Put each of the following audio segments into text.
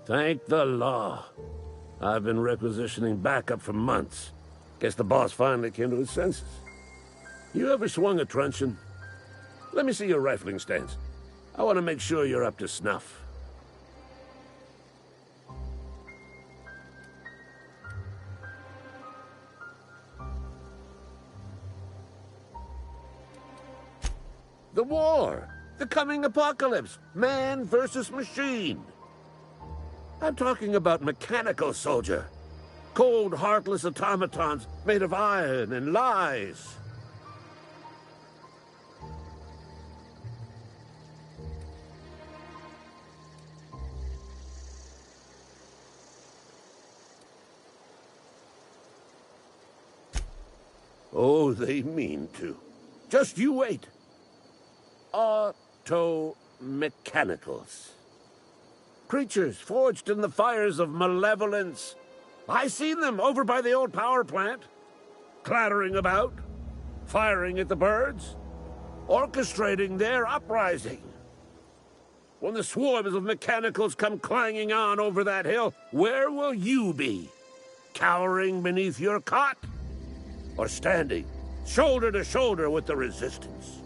Thank the law. I've been requisitioning backup for months. Guess the boss finally came to his senses. You ever swung a truncheon? Let me see your rifling stance. I want to make sure you're up to snuff. The war! The coming apocalypse! Man versus machine! I'm talking about mechanical soldier. Cold, heartless automatons made of iron and lies. Oh, they mean to. Just you wait. Auto-mechanicals. Creatures forged in the fires of malevolence. I seen them over by the old power plant. Clattering about, firing at the birds, orchestrating their uprising. When the swarms of mechanicals come clanging on over that hill, where will you be? Cowering beneath your cot? Or standing, shoulder to shoulder with the resistance?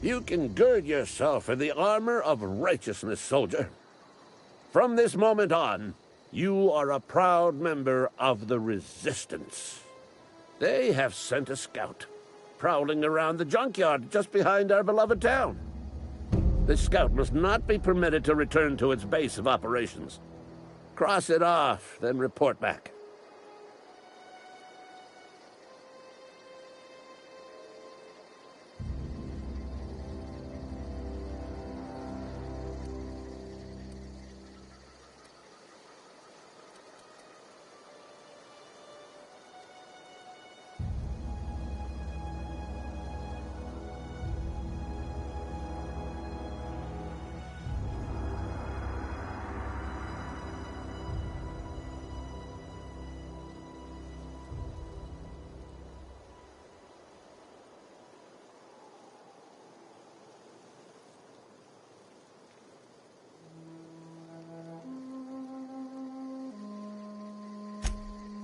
You can gird yourself in the armor of righteousness, soldier. From this moment on, you are a proud member of the Resistance. They have sent a scout, prowling around the junkyard just behind our beloved town. This scout must not be permitted to return to its base of operations. Cross it off, then report back.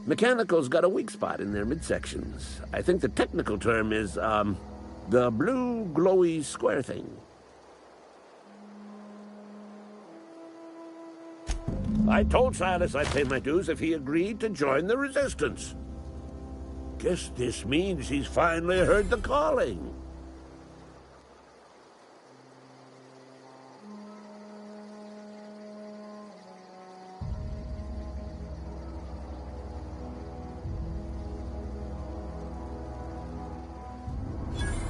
Mechanicals got a weak spot in their midsections. I think the technical term is, the blue glowy square thing. I told Silas I'd pay my dues if he agreed to join the Resistance. Guess this means he's finally heard the calling.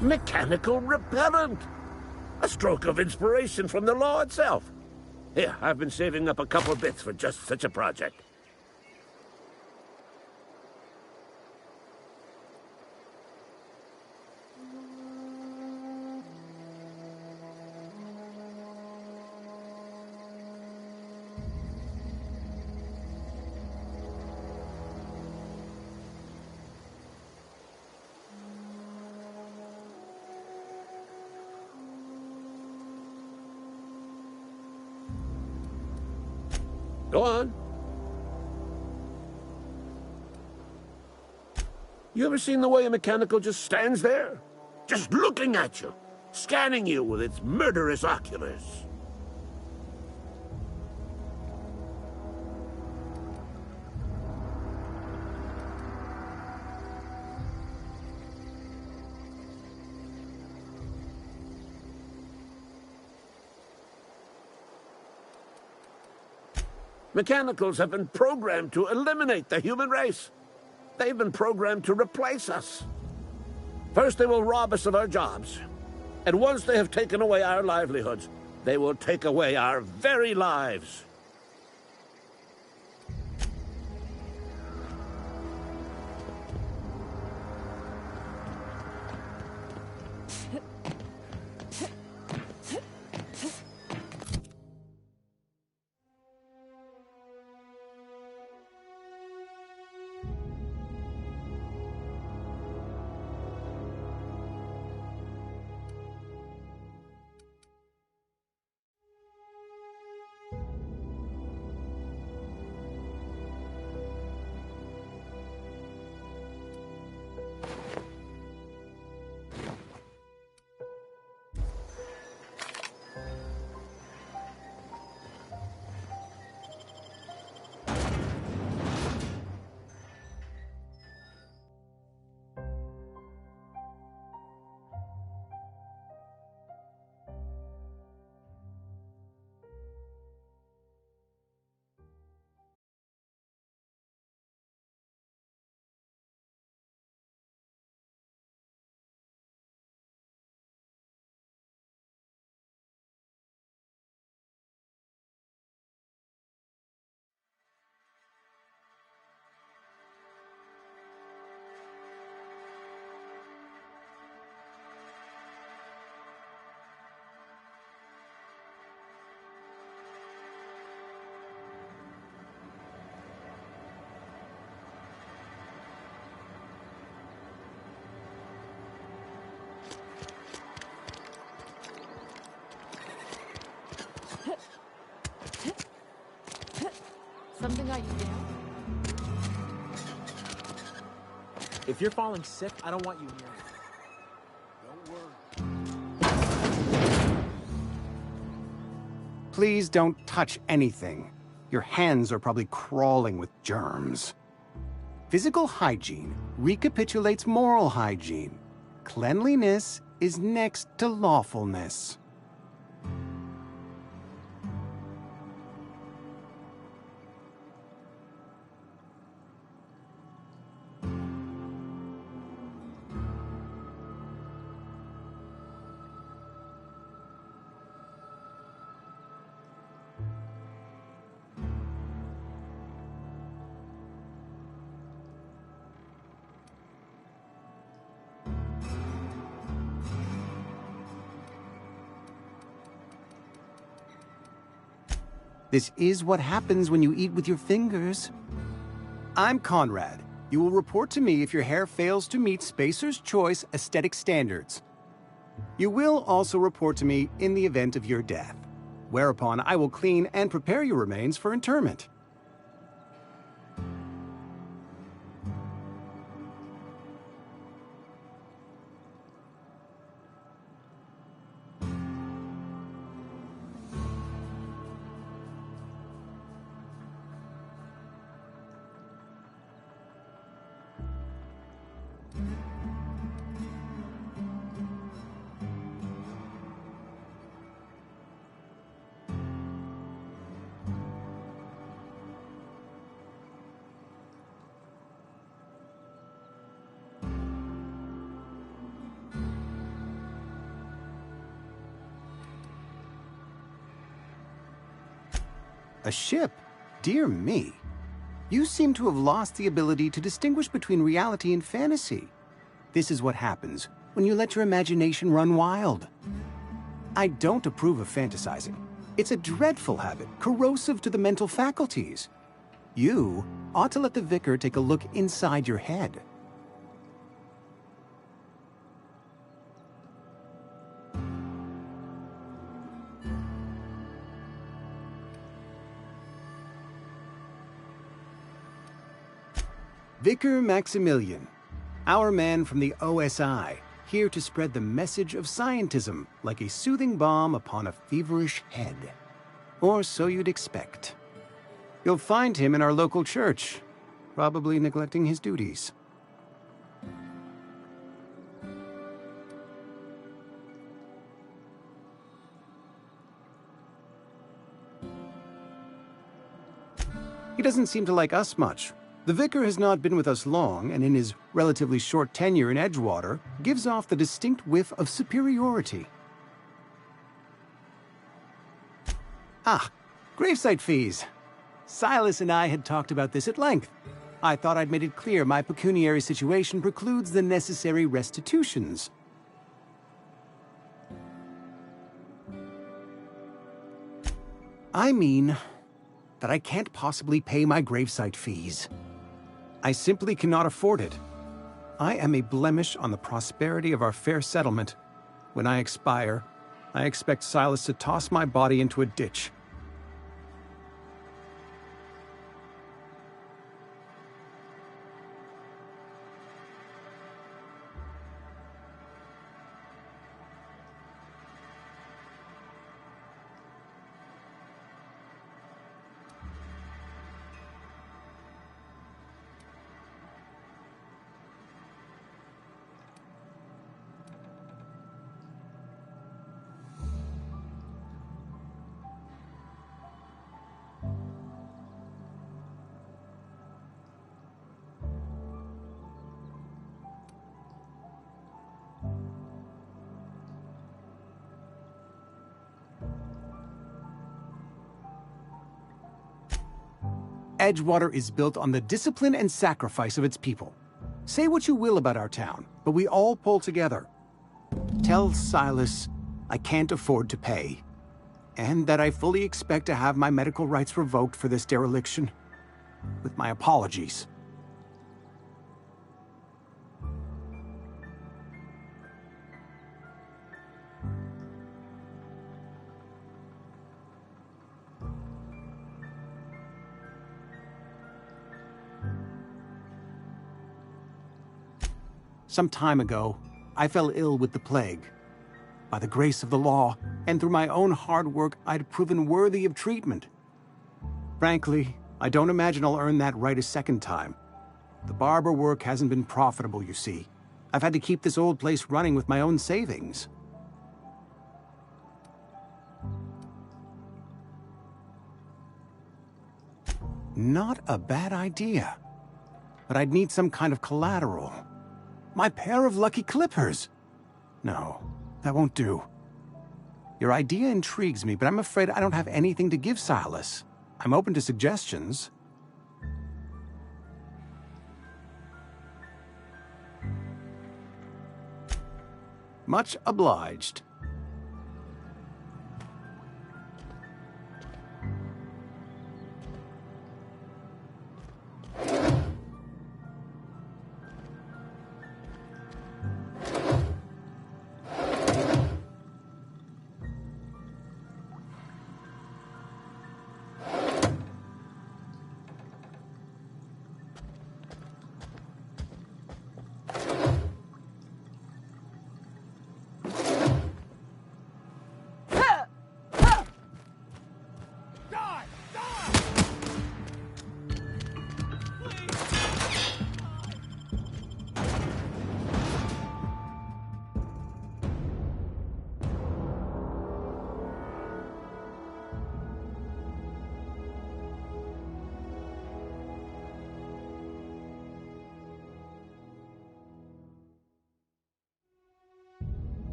Mechanical repellent! A stroke of inspiration from the law itself. Here, I've been saving up a couple bits for just such a project. Go on. You ever seen the way a mechanical just stands there? Just looking at you, scanning you with its murderous oculars. Mechanicals have been programmed to eliminate the human race. They've been programmed to replace us. First, they will rob us of our jobs. And once they have taken away our livelihoods, they will take away our very lives. Something got you down? If you're falling sick, I don't want you near me. Don't worry. Please don't touch anything. Your hands are probably crawling with germs. Physical hygiene recapitulates moral hygiene. Cleanliness is next to lawfulness. This is what happens when you eat with your fingers. I'm Conrad. You will report to me if your hair fails to meet Spacer's Choice aesthetic standards. You will also report to me in the event of your death, whereupon I will clean and prepare your remains for interment. A ship? Dear me. You seem to have lost the ability to distinguish between reality and fantasy. This is what happens when you let your imagination run wild. I don't approve of fantasizing. It's a dreadful habit, corrosive to the mental faculties. You ought to let the vicar take a look inside your head. Vicar Maximilian, our man from the OSI, here to spread the message of scientism like a soothing balm upon a feverish head. Or so you'd expect. You'll find him in our local church, probably neglecting his duties. He doesn't seem to like us much. The vicar has not been with us long, and in his relatively short tenure in Edgewater, gives off the distinct whiff of superiority. Ah, gravesite fees. Silas and I had talked about this at length. I thought I'd made it clear my pecuniary situation precludes the necessary restitutions. I mean that I can't possibly pay my gravesite fees. I simply cannot afford it. I am a blemish on the prosperity of our fair settlement. When I expire, I expect Silas to toss my body into a ditch. Edgewater is built on the discipline and sacrifice of its people. Say what you will about our town, but we all pull together. Tell Silas I can't afford to pay, and that I fully expect to have my medical rights revoked for this dereliction. With my apologies. Some time ago, I fell ill with the plague. By the grace of the law, and through my own hard work, I'd proven worthy of treatment. Frankly, I don't imagine I'll earn that right a second time. The barber work hasn't been profitable, you see. I've had to keep this old place running with my own savings. Not a bad idea. But I'd need some kind of collateral. My pair of lucky clippers! No, that won't do. Your idea intrigues me, but I'm afraid I don't have anything to give Silas. I'm open to suggestions. Much obliged.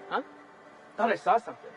Huh? Thought I saw something.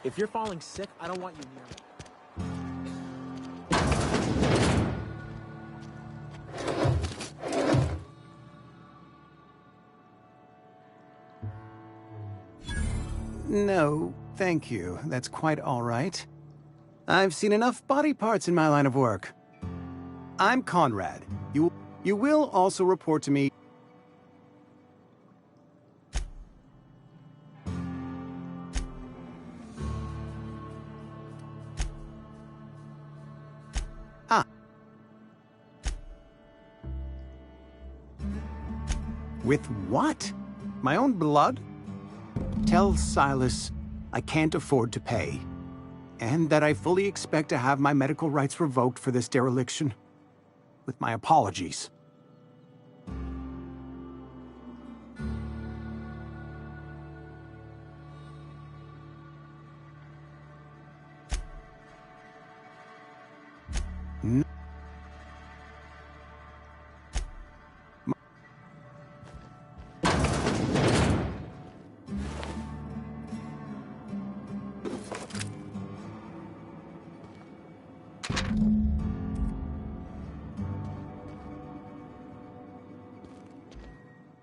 If you're falling sick, I don't want you near me. No, thank you. That's quite all right. I've seen enough body parts in my line of work. I'm Conrad. You will also report to me. Ah. With what? My own blood? Tell Silas I can't afford to pay, and that I fully expect to have my medical rights revoked for this dereliction. With my apologies.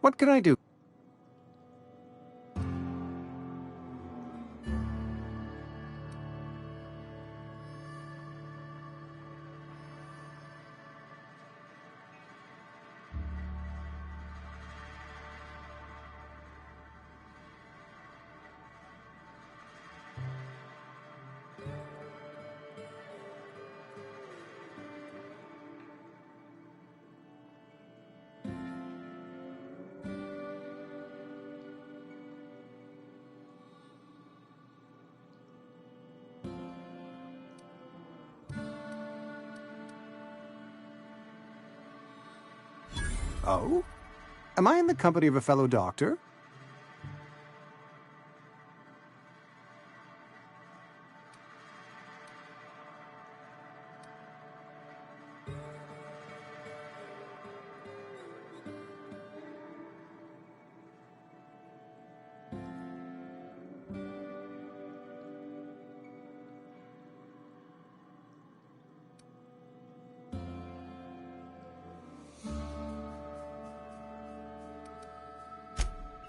What can I do? Oh? Am I in the company of a fellow doctor?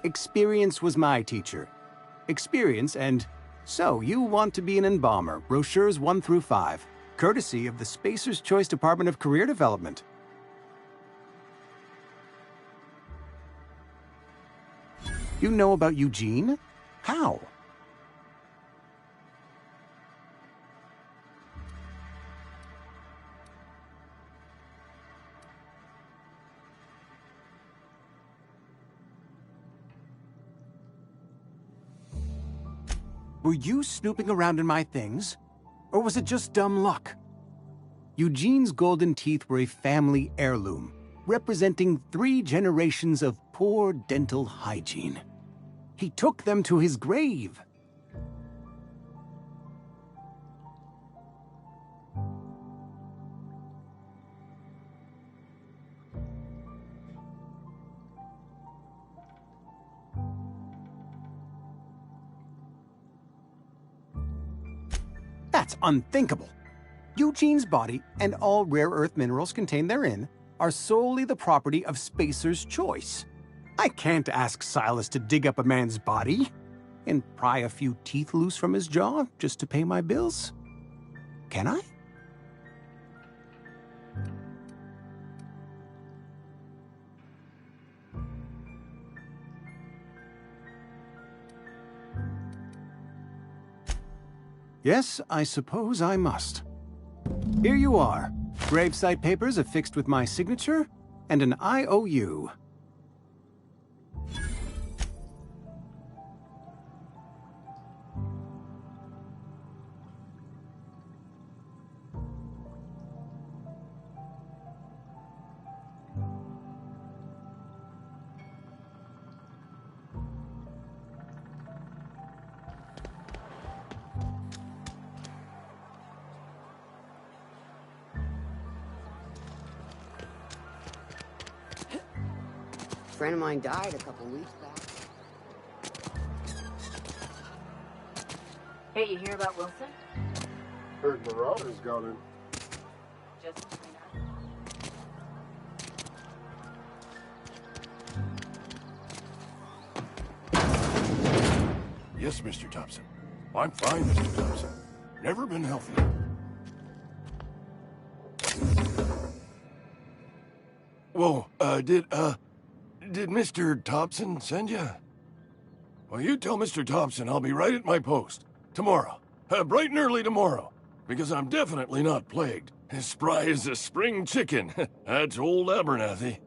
Experience was my teacher. Experience and... So, you want to be an embalmer, brochures 1 through 5, courtesy of the Spacer's Choice Department of Career Development. You know about Eugene? How? Were you snooping around in my things? Or was it just dumb luck? Eugene's golden teeth were a family heirloom, representing 3 generations of poor dental hygiene. He took them to his grave. That's unthinkable. Eugene's body and all rare earth minerals contained therein are solely the property of Spacer's Choice. I can't ask Silas to dig up a man's body and pry a few teeth loose from his jaw just to pay my bills. Can I? Yes, I suppose I must. Here you are. Gravesite papers affixed with my signature and an IOU. A friend of mine died a couple weeks back. Hey, you hear about Wilson? Heard Marauders got in. Just Yes, Mr. Thompson. I'm fine, Mr. Thompson. Never been healthier. Whoa, did Mr. Thompson send you? Well, you tell Mr. Thompson I'll be right at my post. Tomorrow. Bright and early tomorrow. Because I'm definitely not plagued. As spry as a spring chicken. That's old Abernathy.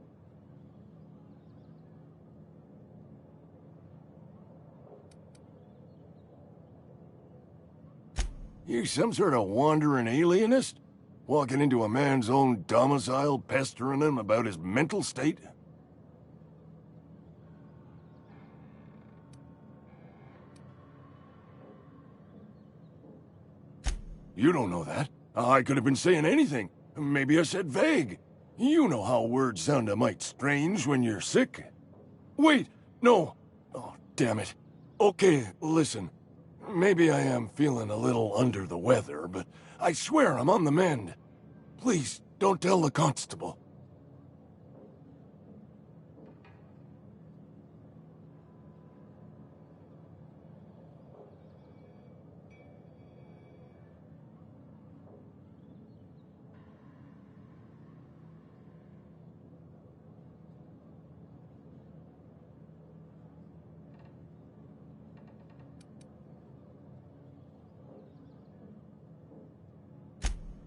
You some sort of wandering alienist? Walking into a man's own domicile, pestering him about his mental state? You don't know that. I could have been saying anything. Maybe I said vague. You know how words sound a mite strange when you're sick. Wait, no. Oh, damn it. Okay, listen. Maybe I am feeling a little under the weather, but I swear I'm on the mend. Please, don't tell the constable.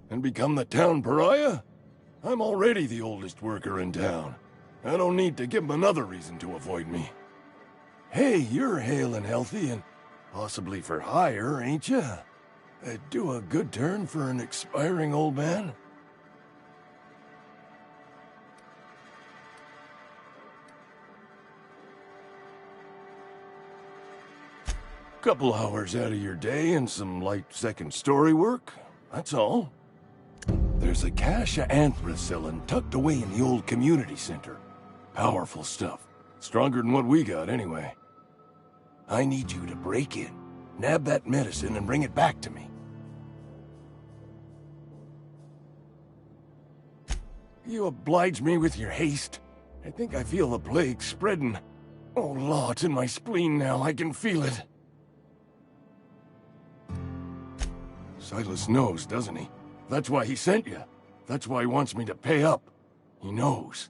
And become the town pariah? I'm already the oldest worker in town. I don't need to give him another reason to avoid me. Hey, you're hale and healthy and possibly for hire, ain't you? Do a good turn for an expiring old man? Couple hours out of your day and some light second-story work, that's all. There's a cache of anthracillin tucked away in the old community center. Powerful stuff. Stronger than what we got, anyway. I need you to break in, nab that medicine, and bring it back to me. You oblige me with your haste. I think I feel the plague spreading. Oh, Law, it's in my spleen now. I can feel it. Silas knows, doesn't he? That's why he sent you. That's why he wants me to pay up. He knows.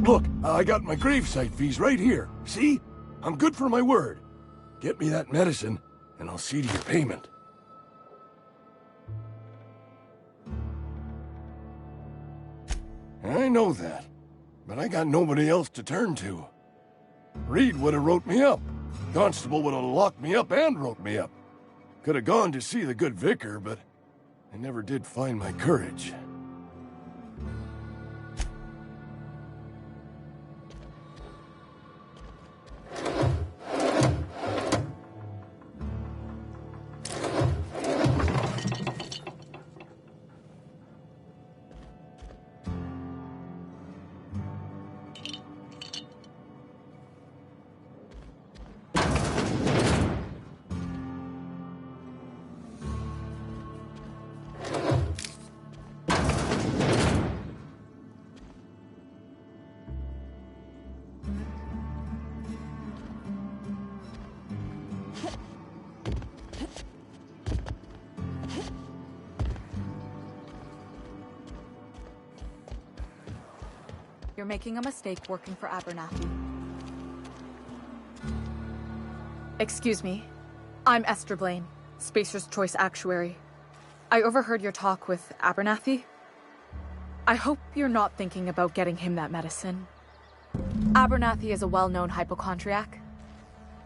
Look, I got my gravesite fees right here. See? I'm good for my word. Get me that medicine, and I'll see to your payment. I know that, but I got nobody else to turn to. Reed would have wrote me up. Constable would have locked me up and wrote me up. Could have gone to see the good vicar, but I never did find my courage. You're making a mistake working for Abernathy. Excuse me. I'm Esther Blaine, Spacer's Choice Actuary. I overheard your talk with Abernathy. I hope you're not thinking about getting him that medicine. Abernathy is a well-known hypochondriac.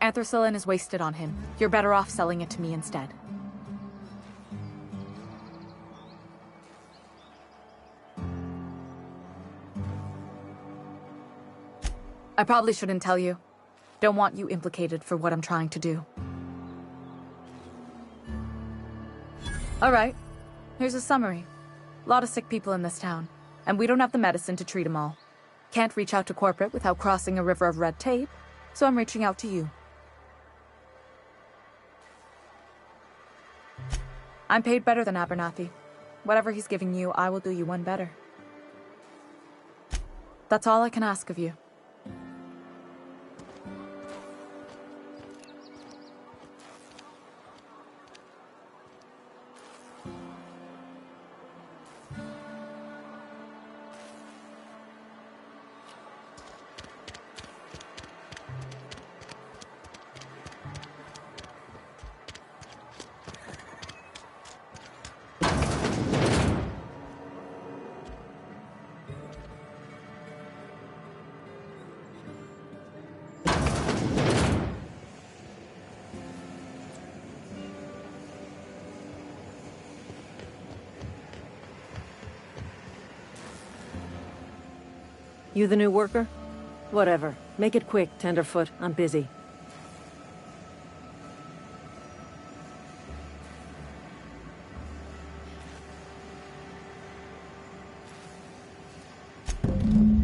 Anthracillin is wasted on him. You're better off selling it to me instead. I probably shouldn't tell you. Don't want you implicated for what I'm trying to do. Alright, here's a summary. A lot of sick people in this town, and we don't have the medicine to treat them all. Can't reach out to corporate without crossing a river of red tape, so I'm reaching out to you. I'm paid better than Abernathy. Whatever he's giving you, I will do you one better. That's all I can ask of you. You the new worker? Whatever. Make it quick, Tenderfoot. I'm busy.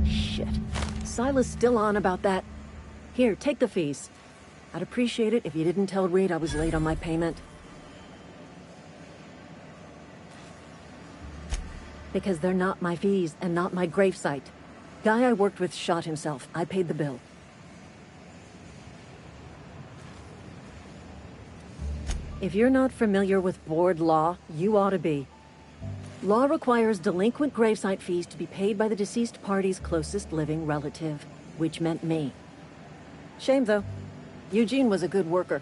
Shit. Silas still on about that. Here, take the fees. I'd appreciate it if you didn't tell Reed I was late on my payment. Because they're not my fees and not my gravesite. Guy I worked with shot himself. I paid the bill. If you're not familiar with board law, you ought to be. Law requires delinquent gravesite fees to be paid by the deceased party's closest living relative, which meant me. Shame, though. Eugene was a good worker.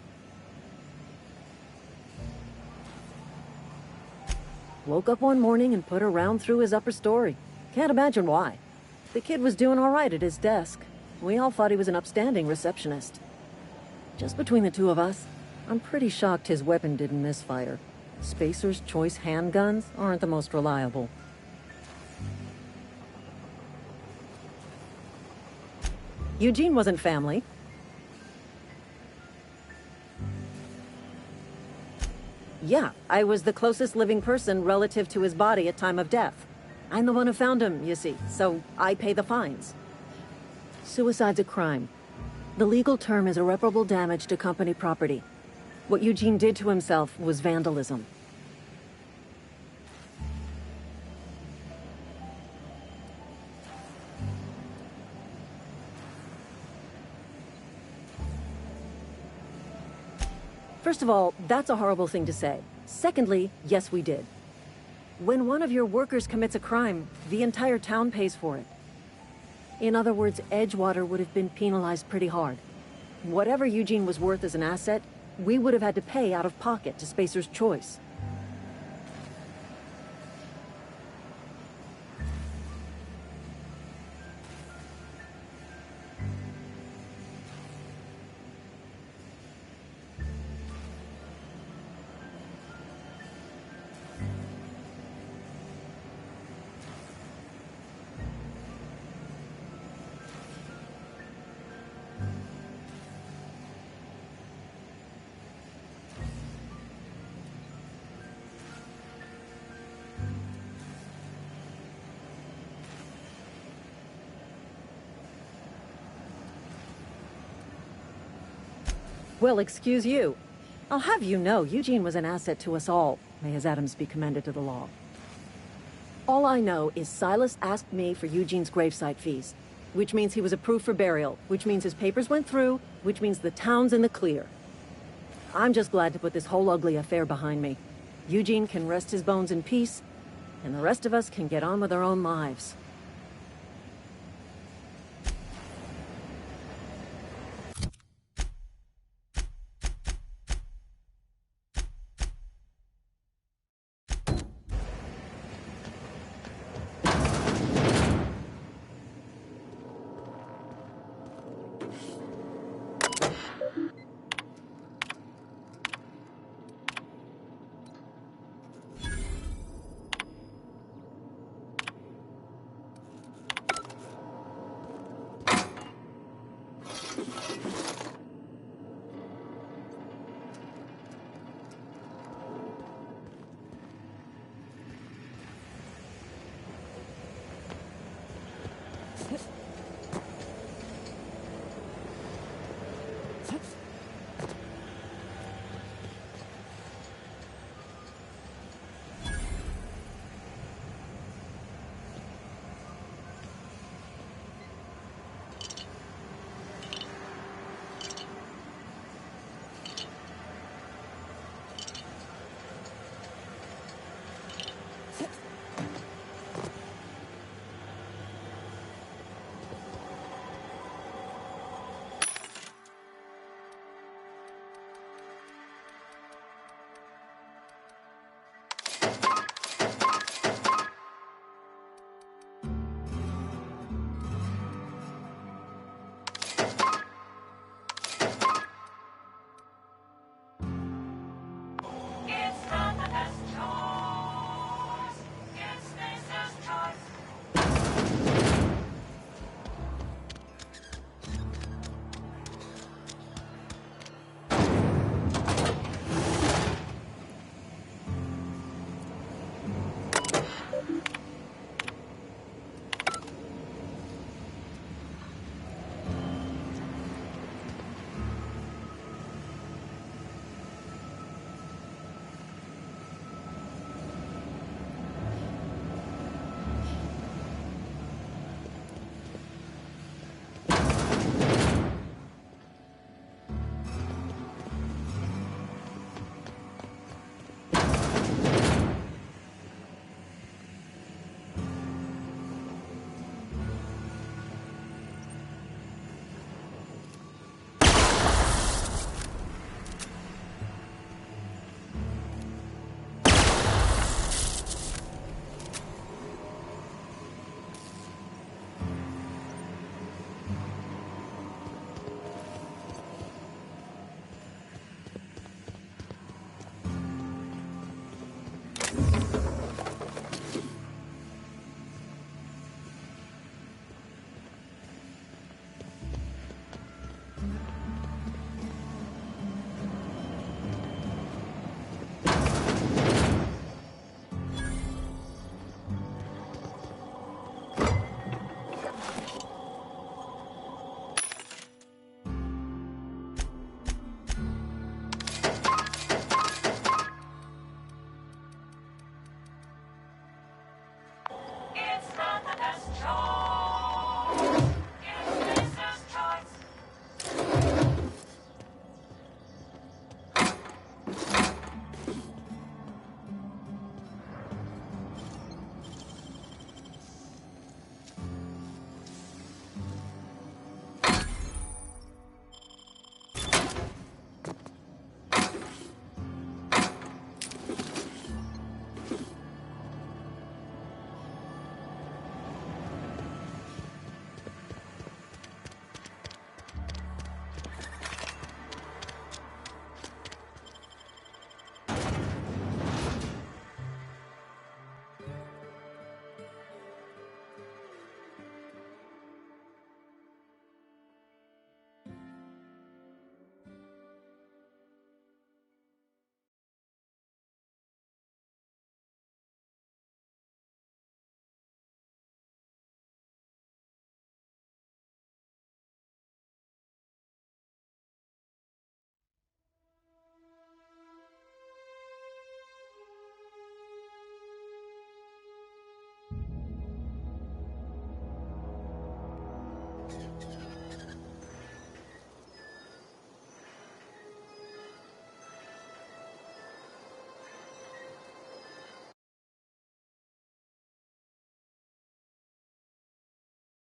Woke up one morning and put a round through his upper story. Can't imagine why. The kid was doing all right at his desk. We all thought he was an upstanding receptionist. Just between the two of us, I'm pretty shocked his weapon didn't misfire. Spacer's Choice handguns aren't the most reliable. Eugene wasn't family. Yeah, I was the closest living person relative to his body at time of death. I'm the one who found him, you see, so I pay the fines. Suicide's a crime. The legal term is irreparable damage to company property. What Eugene did to himself was vandalism. First of all, that's a horrible thing to say. Secondly, yes, we did. When one of your workers commits a crime, the entire town pays for it. In other words, Edgewater would have been penalized pretty hard. Whatever Eugene was worth as an asset, we would have had to pay out of pocket to Spacer's Choice. Well, excuse you. I'll have you know, Eugene was an asset to us all. May his atoms be commended to the law. All I know is Silas asked me for Eugene's gravesite fees, which means he was approved for burial, which means his papers went through, which means the town's in the clear. I'm just glad to put this whole ugly affair behind me. Eugene can rest his bones in peace, and the rest of us can get on with our own lives.